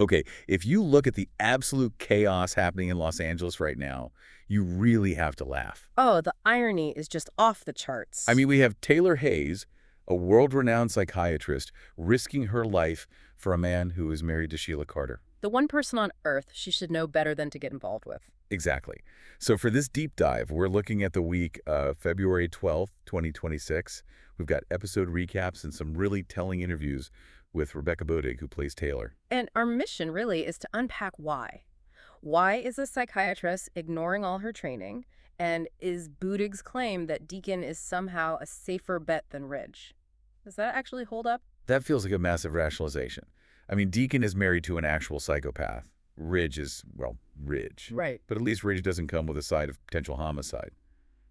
Okay, if you look at the absolute chaos happening in Los Angeles right now, you really have to laugh. Oh, the irony is just off the I charts. mean, we have Taylor Hayes, a world-renowned psychiatrist, risking her life for a man who is married to Sheila Carter. The one person on Earth she should know better than to get involved with. Exactly. So for this deep dive, we're looking at the week of February 12th, 2026. We've got episode recaps and some really telling interviews with Rebecca Bodig, who plays Taylor. And our mission really is to unpack why. Why is a psychiatrist ignoring all her training? And is Budig's claim that Deacon is somehow a safer bet than Ridge? Does that actually hold up? That feels like a massive rationalization. I mean, Deacon is married to an actual psychopath. Ridge is, well, Ridge. Right. But at least Ridge doesn't come with a side of potential homicide.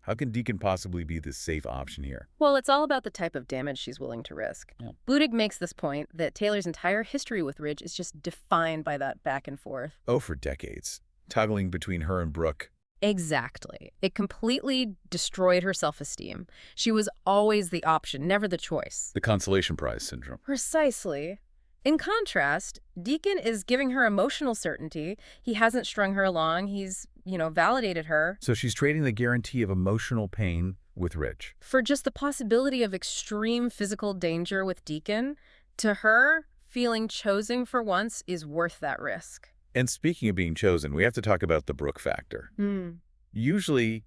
How can Deacon possibly be the safe option here? Well, it's all about the type of damage she's willing to risk. Yeah. Budig makes this point that Taylor's entire history with Ridge is just defined by that back and forth. Oh, for decades. Toggling between her and Brooke. Exactly. It completely destroyed her self-esteem. She was always the option, never the choice. The consolation prize syndrome. Precisely. In contrast, Deacon is giving her emotional certainty. He hasn't strung her along. He's, validated her So she's trading the guarantee of emotional pain with Ridge. for just the possibility of extreme physical danger with Deacon. To her, feeling chosen for once is worth that risk. And speaking of being chosen, we have to talk about the Brooke factor. Usually,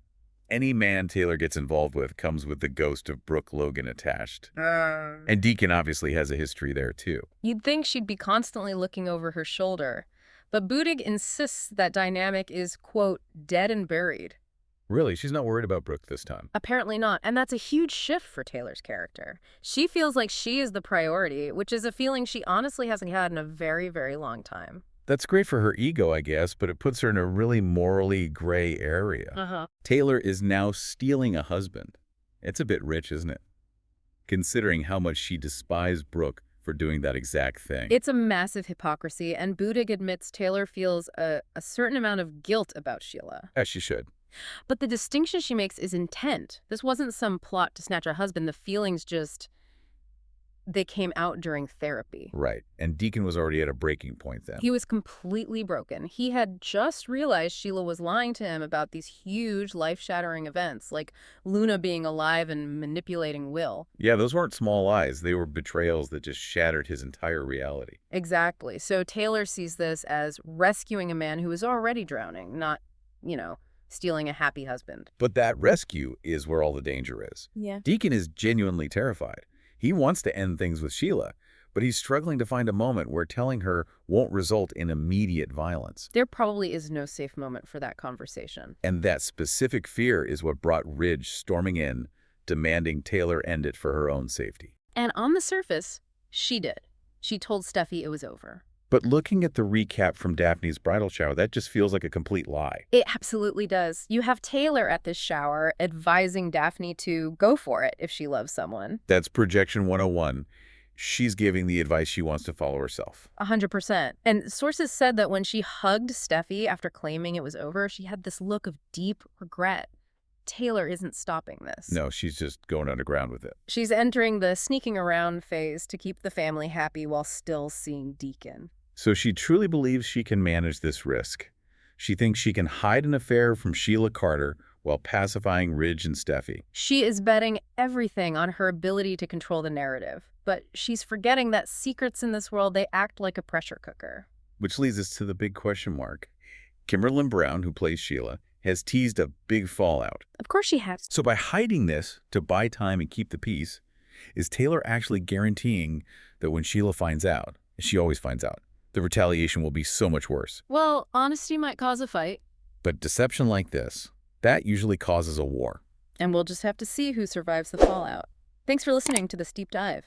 any man Taylor gets involved with comes with the ghost of Brooke Logan attached. And Deacon obviously has a history there, too. You'd think she'd be constantly looking over her shoulder. But Budig insists that dynamic is, quote, dead and buried. Really, she's not worried about Brooke this time. Apparently not, and that's a huge shift for Taylor's character. She feels like she is the priority, which is a feeling she honestly hasn't had in a very, very long time. That's great for her ego, I guess, but it puts her in a really morally gray area. Taylor is now stealing a husband. It's a bit rich, isn't it? Considering how much she despised Brooke for doing that exact thing. It's a massive hypocrisy, and Budig admits Taylor feels a certain amount of guilt about Sheila. As she should. But the distinction she makes is intent. This wasn't some plot to snatch a husband. The feelings they came out during therapy. Right. And Deacon was already at a breaking point then. He was completely broken. He had just realized Sheila was lying to him about these huge life-shattering events, like Luna being alive and manipulating Will. Yeah, those weren't small lies. They were betrayals that just shattered his entire reality. Exactly. So Taylor sees this as rescuing a man who is already drowning, not, stealing a happy husband. But that rescue is where all the danger is. Yeah. Deacon is genuinely terrified. He wants to end things with Sheila, but he's struggling to find a moment where telling her won't result in immediate violence. There probably is no safe moment for that conversation. And that specific fear is what brought Ridge storming in, demanding Taylor end it for her own safety. And on the surface, she did. She told Steffy it was over. But looking at the recap from Daphne's bridal shower, that just feels like a complete lie. It absolutely does. You have Taylor at this shower advising Daphne to go for it if she loves someone. That's projection 101. She's giving the advice she wants to follow herself. 100%. And sources said that when she hugged Steffy after claiming it was over, she had this look of deep regret. Taylor isn't stopping this. No, she's just going underground with it. She's entering the sneaking around phase to keep the family happy while still seeing Deacon. So she truly believes she can manage this risk. She thinks she can hide an affair from Sheila Carter while pacifying Ridge and Steffy. She is betting everything on her ability to control the narrative, but she's forgetting that secrets in this world, they act like a pressure cooker. Which leads us to the big question mark. Kimberlyn Brown, who plays Sheila, has teased a big fallout. Of course she has. So by hiding this to buy time and keep the peace, is Taylor actually guaranteeing that when Sheila finds out, she always finds out, the retaliation will be so much worse? Well, honesty might cause a fight. But deception like this, that usually causes a war. And we'll just have to see who survives the fallout. Thanks for listening to this deep dive.